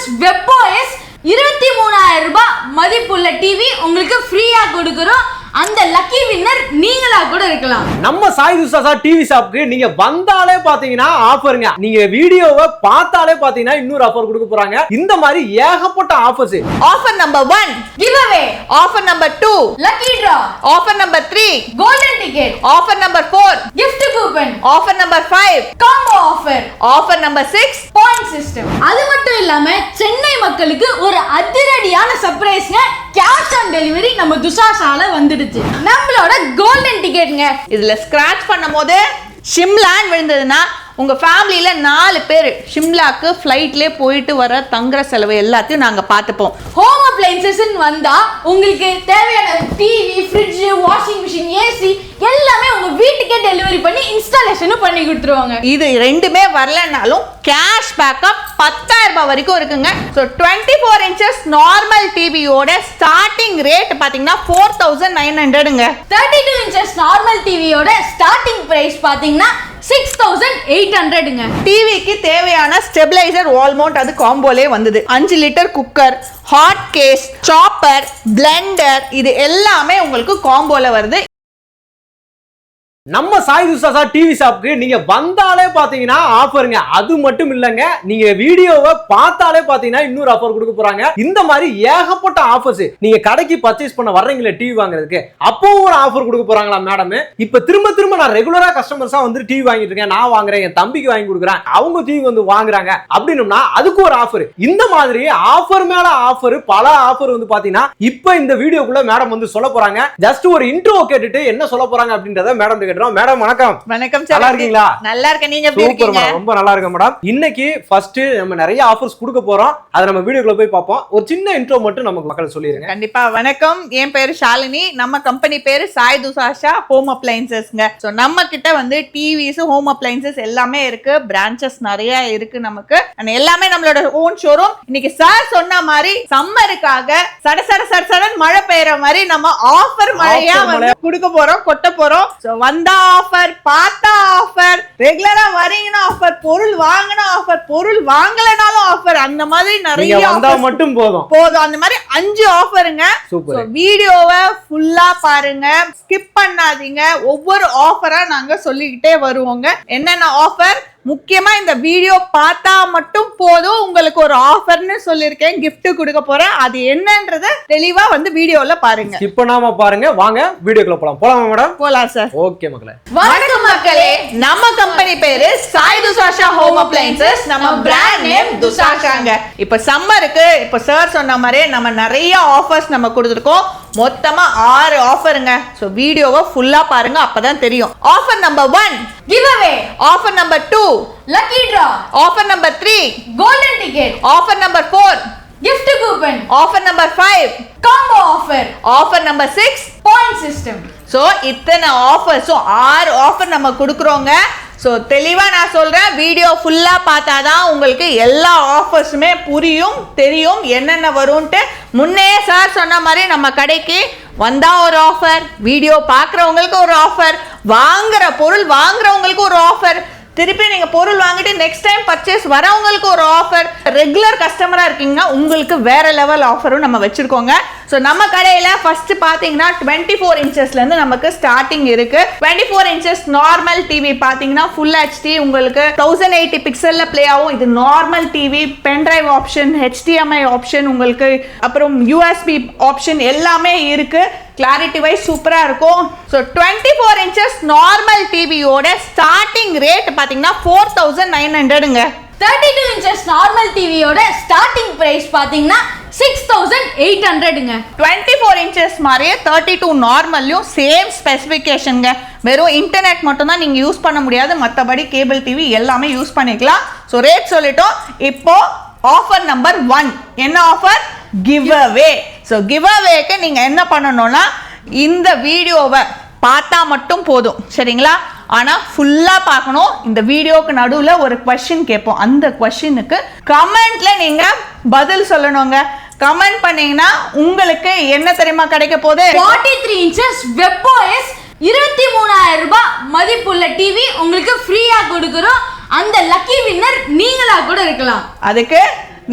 inches WebOS 23,000 ரூபாய் மதிப்புள்ள TV உங்களுக்கு ஃப்ரீயா கொடுக்குறோம். அந்த லக்கி வின்னர் நீங்களா கூட இருக்கலாம். நம்ம சாய் துசாஷா டிவி ஷாப்க்கு நீங்க வந்தாலே பாத்தீங்கன்னா ஆஃபருங்க. நீங்க வீடியோவை பார்த்தாலே பாத்தீங்கன்னா இன்னொரு ஆஃபர் கொடுக்க போறாங்க. இந்த மாதிரி ஏகப்பட்ட offers. Offer number 1 give away, offer number 2 lucky draw, offer number 3 golden ticket, offer number 4 gift coupon, offer number 5 combo offer, offer number 6 point system. அது மட்டும் இல்லாம சென்னை மக்களுக்கு ஒரு அதிரடியான சர்ப்ரைஸ்ங்க. கேஷ் ஆன் டெலிவரி நம்ம துசாஷால வந்துடுச்சு. நம்மளோட கோல்டன் டிக்கெட்ங்க. இதுல ஸ்கிராட்ச் பண்ணும்போது ஷிம்லான்னு விழுந்ததுன்னா உங்க ஃபேமிலியில 4 பேர் ஷிம்லாக்கு ஃப்ளைட்லயே போயிட்டு வர தங்குற செலவு எல்லாத்தையும் நாங்க பார்த்துப்போம். ஹோம் அப்ளையன்சஸ் வந்தா உங்களுக்கு தேவையான TV, fridge, washing machine, AC எல்லாமே உங்க வீட்டுக்கே டெலிவரி பண்ணி இன்ஸ்டாலேஷனும் பண்ணி கொடுத்துருவாங்க. இது ரெண்டுமே வரலனாலும் கேஷ் பேக்கப் 10,000 ரூபாய் வரைக்கும் இருக்குங்க. ஸோ 24 inches நார்மல் டிவியோட ஸ்டார்டிங் ரேட் பாத்தீங்கன்னா 4,900ங்க. 32 inches நார்மல் டிவியோட ஸ்டார்டிங் பிரைஸ் பாத்தீங்கன்னா 6,800ங்க. டிவிக்கு தேவையான ஸ்டெபிளைசர் வால் மவுண்ட் அது காம்போலே வந்தது. 5 litre cooker, hot case, chopper, blender இது எல்லாமே உங்களுக்கு காம்போல வருது. நம்ம சாய் துசாஷா டிவி ஷாப்க்கு நீங்க வந்தாலே பாத்தீங்கன்னா ஆஃபருங்க. அது மட்டும் இல்லங்க, நீங்க வீடியோவை பார்த்தாலே பாத்தீங்கன்னா இன்னொரு ஆஃபர் கொடுக்க போறாங்க. இந்த மாதிரி ஏகப்பட்ட ஆஃபர்ஸ். நீங்க கடைக்கு பர்ச்சேஸ் பண்ண வர்றீங்களே டிவி வாங்குறதுக்கு, அப்போ ஒரு ஆஃபர் கொடுக்க போறாங்களா மேடம்? இப்ப திரும்ப நான் ரெகுலரா கஸ்டமர்ஸா வந்து டிவி வாங்கிட்டு இருக்கேன், நான் வாங்குறேன், என் தம்பிக்கு வாங்கி கொடுக்குறேன், அவங்க டிவி வந்து வாங்குறாங்க அப்படின்னா அதுக்கு ஒரு ஆஃபர். இந்த மாதிரி ஆஃபர் மேல ஆஃபர், பல ஆஃபர் வந்து பாத்தீங்கன்னா இப்ப இந்த வீடியோக்குள்ள மேடம் வந்து சொல்ல போறாங்க. ஜஸ்ட் ஒரு இன்ட்ரோ கேட்டுட்டு என்ன சொல்ல போறாங்க அப்படின்றத மேடம் மேடம் வணக்கம். வணக்கம். நல்லா இருக்கீங்களா? நல்லா இருக்கேன். நீங்க எப்படி இருக்கீங்க? ரொம்ப நல்லா இருக்கேன் மேடம். இன்னைக்கு ஃபர்ஸ்ட் நம்ம நிறைய ஆஃபர்ஸ் கொடுக்க போறோம். அத நம்ம வீடியோக்குள்ள போய் பார்ப்போம். ஒரு சின்ன இன்ட்ரோ மட்டும் நமக்கு மக்கள் சொல்லிருங்க. கண்டிப்பா. வணக்கம், என் பேரு ஷாலினி. நம்ம கம்பெனி பேரு சாய் துசாஷா ஹோம் அப்ளையன்சஸ்ங்க. சோ நம்ம கிட்ட வந்து டிவிஸ், ஹோம் அப்ளையன்சஸ் எல்லாமே இருக்கு. பிரான்ச்சஸ் நிறைய இருக்கு நமக்கு. எல்லாமே நம்மளோட ஓன் ஷோரூம். இன்னைக்கு சார் சொன்ன மாதிரி சம்மருக்காக சடசடன் மழை பெய்யற மாதிரி நம்ம ஆஃபர் மழையா வந்து கொடுக்க போறோம், கொட்ட போறோம். சோ வந்தா ஆஃபர், பார்த்தா ஆஃபர், ரெகுலரா வரீங்கன்னா ஆஃபர், பொருள் வாங்கினா ஆஃபர், பொருள் வாங்கலனாலும் ஆஃபர், அந்த மாதிரி நிறைய ஆஃபர் மட்டும் போதும். அந்த மாதிரி 5 ஆஃபருங்க. வீடியோவை ஃபுல்லா பாருங்க, ஸ்கிப் பண்ணாதீங்க. ஒவ்வொரு ஆஃபரா நாங்க சொல்லிக்கிட்டே வருவோங்க. என்னென்ன ஆஃபர், முக்கியமா இந்த வீடியோ பார்த்தா மட்டும் போதும். உங்களுக்கு ஒரு ஆஃபர்னு சொல்லிருக்கேன், gift கொடுக்க போறேன். அது என்னன்றத தெளிவா வந்து வீடியோல பாருங்க. ஸ்கிப் பண்ணாம பாருங்க. வாங்க வீடியோக்குள்ள போலாம். போலாமா மேடம்? போலாம் சார். ஓகே மக்களே. வணக்கம் மக்களே. நம்ம கம்பெனி பேரு சாய் துசாஷா ஹோம் அப்ளையன்சஸ். நம்ம பிராண்ட் நேம் துசாஷாங்க. இப்ப சம்மருக்கு இப்ப சார் சொன்ன மாதிரி நம்ம நிறைய ஆஃபர்ஸ் நம்ம கொடுத்துருக்கோம். மொத்தமா 6 ஆஃபருங்க. சோ வீடியோவை ஃபுல்லா பாருங்க, அப்பதான் தெரியும். Offer number 1 give away, offer number 2 lucky draw, offer number 3 golden ticket, offer number 4 gift coupon, offer number 5 combo offer, offer number 6 point system. So இத்தனை ஆஃபர்ஸும் 6 ஆஃபர் நம்ம கொடுக்குறோங்க. ஸோ தெளிவாக நான் சொல்கிறேன், வீடியோ ஃபுல்லாக பார்த்தா தான் உங்களுக்கு எல்லா ஆஃபர்ஸுமே புரியும், தெரியும் என்னென்ன வரும்ன்ட்டு. முன்னே சார் சொன்ன மாதிரி நம்ம கடைக்கு வந்தால் ஒரு ஆஃபர், வீடியோ பார்க்குறவங்களுக்கு ஒரு ஆஃபர், வாங்குகிற பொருள் வாங்குறவங்களுக்கு ஒரு ஆஃபர், திருப்பி நீங்கள் பொருள் வாங்கிட்டு நெக்ஸ்ட் டைம் பர்ச்சேஸ் வரவங்களுக்கு ஒரு ஆஃபர், ரெகுலர் கஸ்டமராக இருக்கீங்கன்னா உங்களுக்கு வேற லெவல் ஆஃபரும் நம்ம வச்சுருக்கோங்க. ஸோ நம்ம கடையில் ஃபர்ஸ்ட் பார்த்தீங்கன்னா 24 inchesலேருந்து நமக்கு ஸ்டார்டிங் இருக்கு. 24 inches நார்மல் டிவி பார்த்தீங்கன்னா ஃபுல் HD உங்களுக்கு 1080 பிக்சலில் ப்ளே ஆகும். இது normal TV, pendrive option, HDMI option உங்களுக்கு, அப்புறம் USB ஆப்ஷன் எல்லாமே இருக்கு. கிளாரிட்டி வைஸ் சூப்பரா இருக்கும். ஸோ 24 inches நார்மல் டிவியோட ஸ்டார்டிங் ரேட் பார்த்தீங்கன்னா 4,900ங்க. 32 inches நார்மல் டிவியோட ஸ்டார்டிங் பிரைஸ் பாத்தீங்கன்னா 6,800ங்க. 24 inches மாதிரியே 32 நார்மல்லையும் சேம் ஸ்பெசிஃபிகேஷனுங்க. வெறும் இன்டர்நெட் மட்டும் தான் நீங்கள் யூஸ் பண்ண முடியாது, மற்றபடி கேபிள் டிவி எல்லாமே யூஸ் பண்ணிக்கலாம். ஸோ ரேட் சொல்லிட்டோம். இப்போ ஆஃபர் நம்பர் 1 என்ன offer? Give away. So give அவேக்கு நீங்கள் என்ன பண்ணணும்னா இந்த வீடியோவை பார்த்தா மட்டும் போதும், சரிங்களா? ஆனால் ஃபுல்லாக பார்க்கணும். இந்த வீடியோக்கு நடுவில் ஒரு கொஸ்டின் கேட்போம். அந்த கொஸ்டினுக்கு கமெண்ட்ல நீங்கள் பதில் சொல்லணுங்க. கமெண்ட் பண்ணீங்கன்னா உங்களுக்கு என்ன தெரியுமா கிடைக்க போகுது? 43 inches WebOS 23,000 ரூபாய் மதிப்புள்ள டிவி உங்களுக்கு ஃப்ரீயா கொடுக்குறோம். அந்த லக்கி வின்னர் நீங்களா கூட இருக்கலாம். அதுக்கு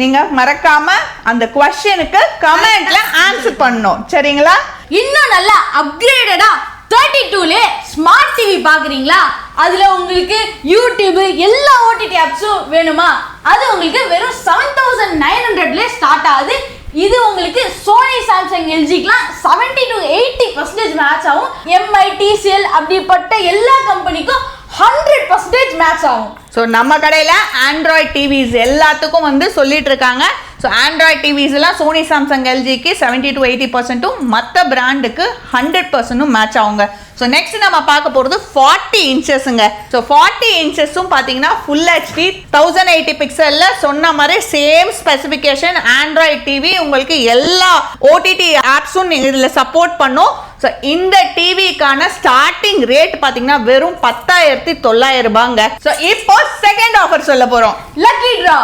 நீங்க மறக்காம அந்த क्वेश्चनக்கு கமெண்ட்ல ஆன்சர் பண்ணணும். சரிங்களா? இன்னும் நல்லா அப்கிரேடடா 32ல ஸ்மார்ட் டிவி பாக்குறீங்களா? அதுல உங்களுக்கு யூடியூப் எல்லா ஓடிடி ஆப்ஸும் வேணுமா? அது உங்களுக்கு வெறும் 7900ல ஸ்டார்ட் ஆகுது. இது உங்களுக்கு சோனி சாம்சங் எல்ஜிக்குலாம் 70 to 80% மேட்ச் ஆகும். எம்ஐ டிசிஎல் அப்படிப்பட்ட எல்லா கம்பெனிக்கும் 100% மேட்ச் ஆகும். ஸோ நம்ம கடையில் ஆண்ட்ராய்ட் டிவிஸ் எல்லாத்துக்கும் வந்து சொல்லிட்டு இருக்காங்க. ஸோ ஆண்ட்ராய்ட் டிவிஸ் எல்லாம் சோனி சாம்சங் எல்ஜிக்கு 70 to 80%, மற்ற பிராண்டுக்கு 100% மேட்ச் ஆகுங்க. ஸோ நெக்ஸ்ட் நம்ம பார்க்க போகிறது 40 இன்ச்சஸ்ங்க. ஸோ 40 இன்ச்சஸும் பார்த்தீங்கன்னா ஃபுல் ஹெச்டி 1080 பிக்சலில் சொன்ன மாதிரி சேம் ஸ்பெசிஃபிகேஷன் ஆண்ட்ராய்ட் டிவி உங்களுக்கு எல்லா ஓடிடி ஆப்ஸும் இதில் சப்போர்ட் பண்ணும். ஸோ இந்த டிவிக்கான ஸ்டார்டிங் ரேட் பார்த்தீங்கன்னா வெறும் 10,900 ரூபாங்க. ஸோ இப்போ செகண்ட் ஆஃபர் சொல்ல போகிறோம். லக்கி டிரா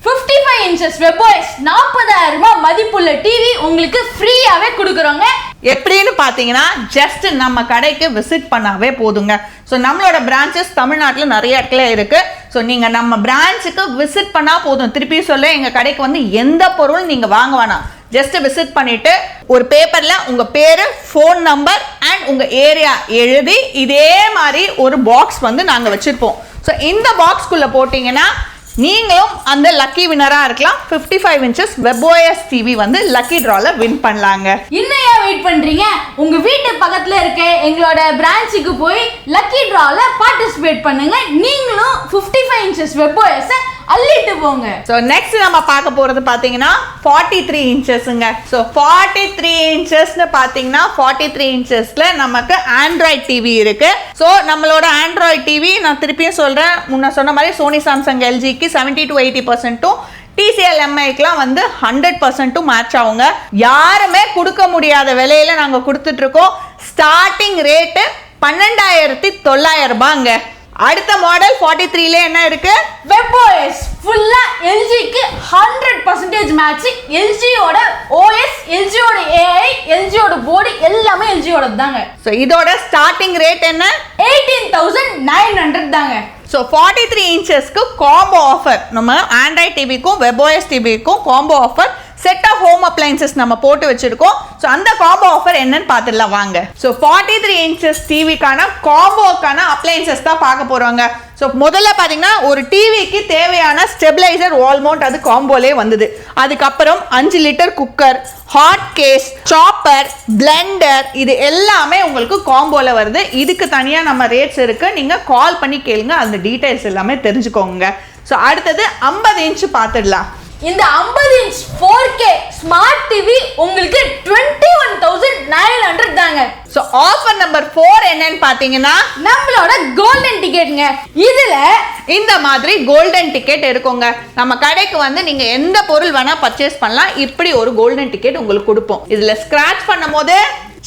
55 inches WebOS 40,000 ரூபாய் மதிப்புள்ள டிவி உங்களுக்கு ஃப்ரீயாவே கொடுக்குறோங்க. எப்படின்னு பார்த்தீங்கன்னா ஜஸ்ட் நம்ம கடைக்கு விசிட் பண்ணாவே போதுங்க. ஸோ நம்மளோட பிரான்ச்சஸ் தமிழ்நாட்டில் நிறைய இடத்துல இருக்கு. ஸோ நீங்கள் நம்ம பிரான்ச்சுக்கு விசிட் பண்ணால் போதும். திருப்பி சொல்ல எங்கள் கடைக்கு வந்து எந்த பொருளும் நீங்கள் வாங்க வேணாம். ஜஸ்ட் விசிட் பண்ணிட்டு ஒரு பேப்பர்ல உங்க பேரு, ஃபோன் நம்பர் அண்ட் உங்க ஏரியா எழுதி இதே மாதிரி ஒரு பாக்ஸ் வந்து நாங்க வச்சிருப்போம். ஸோ இந்த பாக்ஸ்குள்ள போட்டீங்கன்னா நீங்களும் அந்த லக்கி வினரா இருக்கலாம். 55 inches WebOS டிவி வந்து லக்கி டிரால வின் பண்ணலாங்க. இன்னும் ஏன் வெயிட் பண்றீங்க? உங்க வீட்டு பக்கத்துல இருக்க எங்களோட பிரான்ச்சுக்கு போய் லக்கி டிரால பார்ட்டிசிபேட் பண்ணுங்க. நீங்களும் 55 inches WebOS அள்ளிட்டு போங்க. ஸோ நெக்ஸ்ட் நம்ம பார்க்க போறது பாத்தீங்கன்னா 43 இன்ச்சஸ்ங்க. ஸோ 43 இன்ச்சஸ்னு பாத்தீங்கன்னா 43 இன்ச்சஸ்ல நமக்கு ஆண்ட்ராய்ட் டிவி இருக்கு. ஸோ நம்மளோட ஆண்ட்ராய்ட் டிவி நான் திருப்பியும் சொல்றேன், முன்ன சொன்ன மாதிரி சோனி சாம்சங் எல்ஜிக்கு 70 to 80%, டிசிஎல் எம்ஐக்கெலாம் வந்து 100% மேட்ச் ஆகுங்க. யாருமே கொடுக்க முடியாத விலையில நாங்கள் கொடுத்துட்டு இருக்கோம். ஸ்டார்டிங் ரேட்டு 12,900 ரூபாங்க. அடுத்த மாடல் 43ல என்ன இருக்கு? WebOS ஃபுல்லா எல்ஜிக்கு 100% மேட்ச். எல்ஜியோட OS, எல்ஜியோட AI, எல்ஜியோட போர்டு எல்லாமே எல்ஜியோட தாங்க. ஸோ இதோட ஸ்டார்டிங் ரேட் என்ன? 18,900 தாங்க. ஸோ 43 இன்ச்சஸ்க்கு காம்போ ஆஃபர், நம்ம ஆண்ட்ராய்ட் டிவிக்கும் WebOS டிவிக்கும் combo offer set of home appliances நம்ம போட்டு வச்சிருக்கோம். ஸோ அந்த காம்போ ஆஃபர் என்னன்னு பார்த்துடலாம் வாங்க. ஸோ 43 இன்ச்சஸ் டிவிக்கான காம்போக்கான அப்ளைன்சஸ் தான் பார்க்க போறாங்க. ஸோ முதல்ல பார்த்தீங்கன்னா ஒரு டிவிக்கு தேவையான ஸ்டெபிளைசர் வால் மவுண்ட் அது காம்போலே வந்தது. அதுக்கப்புறம் 5 litre cooker, hot case, chopper, blender, இது எல்லாமே உங்களுக்கு காம்போல வருது. இதுக்கு தனியாக நம்ம ரேட்ஸ் இருக்கு, நீங்க கால் பண்ணி கேளுங்க, அந்த டீடைல்ஸ் எல்லாமே தெரிஞ்சுக்கோங்க. ஸோ அடுத்தது 50 இன்ச் பார்த்துடலாம். இந்த 50 inch 4K ஸ்மார்ட் டிவி உங்களுக்கு 21,900 தாங்க. ஸோ ஆஃபர் நம்பர் 4 என்னன்னு பார்த்தீங்கன்னா நம்மளோட கோல்டன் டிக்கெட்ங்க. இதுல இந்த மாதிரி கோல்டன் டிக்கெட் இருக்குங்க. நம்ம கடைக்கு வந்து நீங்க எந்த பொருள் வேணா பர்ச்சேஸ் பண்ணலாம். இப்படி ஒரு கோல்டன் டிக்கெட் உங்களுக்கு கொடுப்போம். இதுல ஸ்கிராட்ச் பண்ணும் போது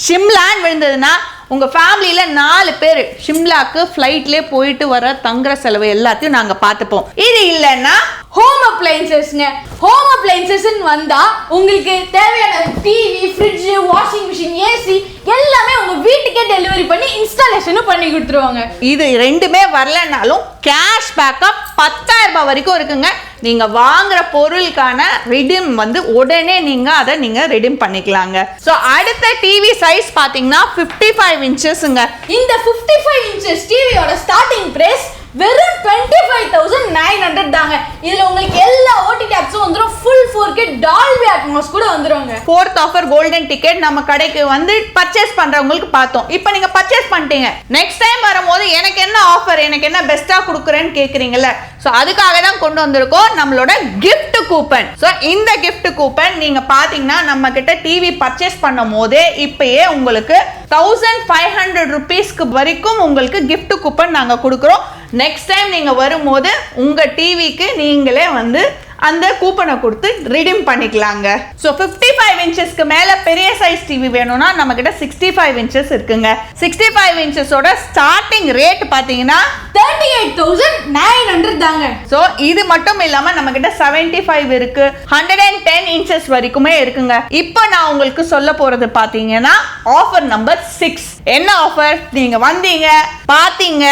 ஷிம்லான்னு விழுந்ததுன்னா உங்க ஃபேமிலியில 4 பேர் ஷிம்லாக்கு ஃப்ளைட்லேயே போயிட்டு வர தங்குற செலவு எல்லாத்தையும் நாங்க பார்த்துப்போம். இது இல்லைன்னா ஹோம் அப்ளைன்சஸ்ங்க. ஹோம் அப்ளைன்சஸ்ன்னு வந்தா உங்களுக்கு தேவையான TV, fridge, washing machine, AC எல்லாமே உங்க வீட்டுக்கே டெலிவரி பண்ணி இன்ஸ்டாலேஷனும் பண்ணி கொடுத்துருவாங்க. இது ரெண்டுமே வரலனாலும் கேஷ் பேக்கப் 10,000 ரூபாய் வரைக்கும் இருக்குங்க. நீங்க வாங்குற பொருளுக்கான ரிடீம் வந்து உடனே நீங்க அதை நீங்க ரிடீம் பண்ணிக்கலாங்க. ஸோ அடுத்த டிவி சைஸ் பாத்தீங்கன்னா 55 இன்ச்சஸ்ங்க. இந்த 55 inches டிவியோட ஸ்டார்டிங் பிரைஸ் வெறும் 25,900 தாங்க. இதுல உங்களுக்கு எல்லா ஓடிடி ஆப்ஸும் வந்துரும். ஃபுல் 4K டால்பி அட்மாஸ் கூட வந்துருங்க. ஃபோர்த் ஆஃபர் கோல்டன் டிக்கெட் நம்ம கடைக்கு வந்து பர்ச்சேஸ் பண்றவங்களுக்கு பார்த்தோம். இப்போ நீங்க பர்ச்சேஸ் பண்ணிட்டீங்க, நெக்ஸ்ட் டைம் வரும்போது எனக்கு என்ன ஆஃபர், எனக்கு என்ன பெஸ்டா கொடுக்குறேன்னு கேக்குறீங்கல்ல, ஸோ அதுக்காக தான் கொண்டு வந்திருக்கோம் நம்மளோட gift கூப்பன். ஸோ இந்த gift கூப்பன் நீங்க பாத்தீங்கன்னா நம்ம கிட்ட டிவி பர்ச்சேஸ் பண்ணும் போதே இப்பயே உங்களுக்கு 1,500 rupeesக்கு வரைக்கும் உங்களுக்கு gift கூப்பன் நாங்க கொடுக்குறோம். நெக்ஸ்ட் டைம் நீங்க வரும்போது உங்க டிவிக்கு நீங்களே வந்து அந்த கூப்பனை கொடுத்து ரிடீம் பண்ணிக்கலாங்க. ஸோ 55 இன்ச்சஸ்க்கு மேல பெரிய சைஸ் டிவி வேணும்னா நம்ம கிட்ட 65 இன்ச்சஸ் இருக்குங்க. 65 இன்ச்சஸோட ஸ்டார்டிங் ரேட் பாத்தீங்கன்னா 38,900 தாங்க. ஸோ இது மட்டும் இல்லாம நம்ம கிட்ட 75 இருக்கு, 110 இன்ச்சஸ் வரைக்குமே இருக்குங்க. இப்போ நான் உங்களுக்கு சொல்ல போறது பாத்தீங்கன்னா ஆஃபர் நம்பர் 6. என்ன ஆஃபர்? நீங்க வந்தீங்க, பாத்தீங்க,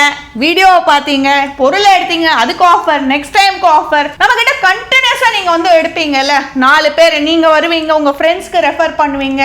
வீடியோ பாத்தீங்க, பொருளை எடுத்தீங்க, அதுக்கு ஆஃபர், நெக்ஸ்ட் டைம்க்கு ஆஃபர், நம்ம கிட்ட கண்டென்ட் கண்டினியூஸா நீங்க வந்து எடுப்பீங்கல்ல, 4 பேர் நீங்க வருவீங்க, உங்க ஃப்ரெண்ட்ஸ்க்கு ரெஃபர் பண்ணுவீங்க,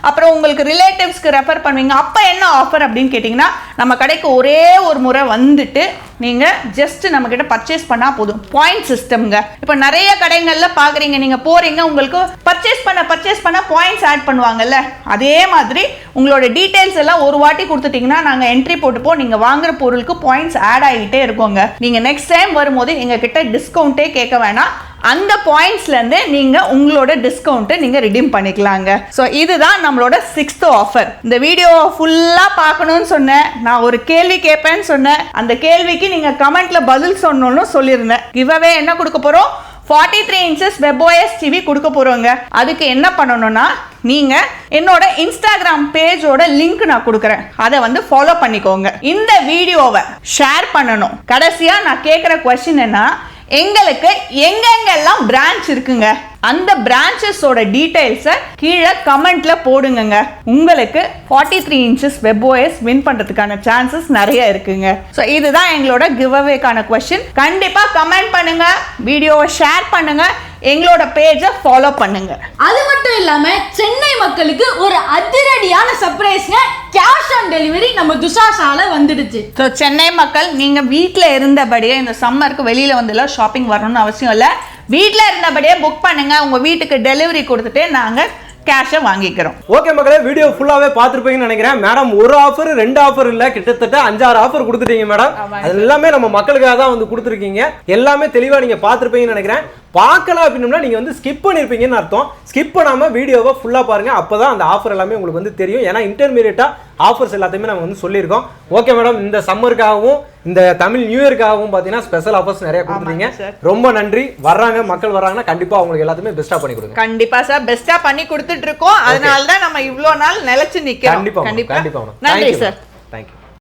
அப்புறம் உங்களுக்கு ரிலேட்டிவ்ஸ்க்கு ரெஃபர் பண்ணுவீங்க. அப்ப என்ன ஆஃபர் அப்படின்னு கேட்டிங்கன்னா, நம்ம கடைக்கு ஒரே ஒரு முறை வந்துட்டு நீங்க ஜஸ்ட் நம்ம கிட்ட பர்ச்சேஸ் பண்ணா போதும். பாயிண்ட் சிஸ்டம்ங்க. இப்போ நிறைய கடைகள்ல பாக்குறீங்க, நீங்க போறீங்க, உங்களுக்கு பர்ச்சேஸ் பண்ண பாயிண்ட்ஸ் ஆட் பண்ணுவாங்கல்ல, அதே மாதிரி உங்களோட டீடைல்ஸ் எல்லாம் ஒரு வாட்டி கொடுத்துட்டீங்கன்னா நாங்க என்ட்ரி போட்டுப்போம், நீங்க வாங்குற பொருளுக்கு பாயிண்ட்ஸ் ஆட் ஆகிட்டே இருக்கோங்க. நீங்க நெக்ஸ்ட் டைம் வரும்போது எங்க கிட்ட டிஸ்கவுண்டே கேட்க வேணாம், அந்த பாயிண்ட்ஸ்ல இருந்து நீங்க உங்களோட டிஸ்கவுண்ட் நீங்க ரிடீம் பண்ணிக்கலாங்க. சோ இதுதான் நம்மளோட 6th ஆஃபர். இந்த வீடியோவை ஃபுல்லா பார்க்கணும்னு சொன்னேன், நான் ஒரு கேள்வி கேட்பேன்னு சொன்னேன், அந்த கேள்விக்கு நீங்க கமெண்ட்ல பதில் சொன்னோம்னு சொல்லியிருந்தேன். கிவ்அவே என்ன கொடுக்க போறோம், 43 inches WebOS TV கொடுக்க போறோங்க. அதுக்கு என்ன பண்ணணும்னா, நீங்க என்னோட இன்ஸ்டாகிராம் பேஜோட லிங்க் நான் கொடுக்குறேன், அதை வந்து ஃபாலோ பண்ணிக்கோங்க. இந்த வீடியோவை ஷேர் பண்ணணும். கடைசியா நான் கேட்குற கொஸ்டின் என்ன, எங்களுக்கு எங்கெங்கெல்லாம் பிரான்ச் இருக்குங்க, அந்த பிரான்ச்சஸோட டீடைல்ஸை கீழே கமெண்ட்ல போடுங்க. உங்களுக்கு 43 inches WebOS வின் பண்றதுக்கான சான்சஸ் நிறைய இருக்குங்க. ஸோ இதுதான் எங்களோட கிவ்அவேக்கான கொஸ்டின். கண்டிப்பா கமெண்ட் பண்ணுங்க, வீடியோவை ஷேர் பண்ணுங்க, எங்களோட பேஜை ஃபாலோ பண்ணுங்க. அது மட்டும் இல்லாம சென்னை மக்களுக்கு ஒரு அதிரடியான சர்ப்ரைஸ்ங்க, கேஷ் ஆன் டெலிவரி நம்ம துஷாஷால வந்துடுச்சு. ஸோ சென்னை மக்கள், நீங்க வீட்டில் இருந்தபடியே இந்த சம்மருக்கு வெளியில வந்துலாம் ஷாப்பிங் வரணும்னு அவசியம் இல்லை. வீட்டில் இருந்தபடியே புக் பண்ணுங்க, உங்க வீட்டுக்கு டெலிவரி கொடுத்துட்டு நாங்க கேஷை வாங்கிக்கிறோம். ஓகே மக்களே, வீடியோ ஃபுல்லாவே பார்த்துருப்பீங்கன்னு நினைக்கிறேன். மேடம் ஒரு ஆஃபர் 2 ஆஃபர் இல்ல, கிட்டத்தட்ட 5-6 ஆஃபர் கொடுத்துட்டீங்க மேடம். அது எல்லாமே நம்ம மக்களுக்காக தான் வந்து கொடுத்துருக்கீங்க. எல்லாமே தெளிவா நீங்க பார்த்துருப்பீங்கன்னு நினைக்கிறேன். பார்க்கல அப்படின்னா நீங்க வந்து ஸ்கிப் பண்ணிருப்பீங்கன்னு அர்த்தம். ஸ்கிப் பண்ணாம வீடியோவை ஃபுல்லா பாருங்க, அப்பதான் அந்த ஆஃபர் எல்லாமே உங்களுக்கு வந்து தெரியும். ஏன்னா இன்டர்மீடியட்டா ஆஃபர்ஸ் எல்லாத்தையுமே நம்ம வந்து சொல்லியிருக்கோம். ஓகே மேடம், இந்த சம்மருக்காகவும் இந்த தமிழ் நியூ இயர்க்காகவும் பார்த்தீங்கன்னா ஸ்பெஷல் ஆஃபர்ஸ் நிறைய கொடுத்துருக்கீங்க. ரொம்ப நன்றி. வர்றாங்க மக்கள் வர்றாங்கன்னா கண்டிப்பா அவங்களுக்கு எல்லாத்தையுமே பெஸ்டா பண்ணி கொடுங்க. கண்டிப்பா சார், பெஸ்டா பண்ணி கொடுத்துட்டு இருக்கோம். அதனால தான் நம்ம இவ்வளோ நாள் நிலைச்சு நிக்கிறோம். கண்டிப்பா கண்டிப்பா. நன்றி சார். தேங்க்யூ.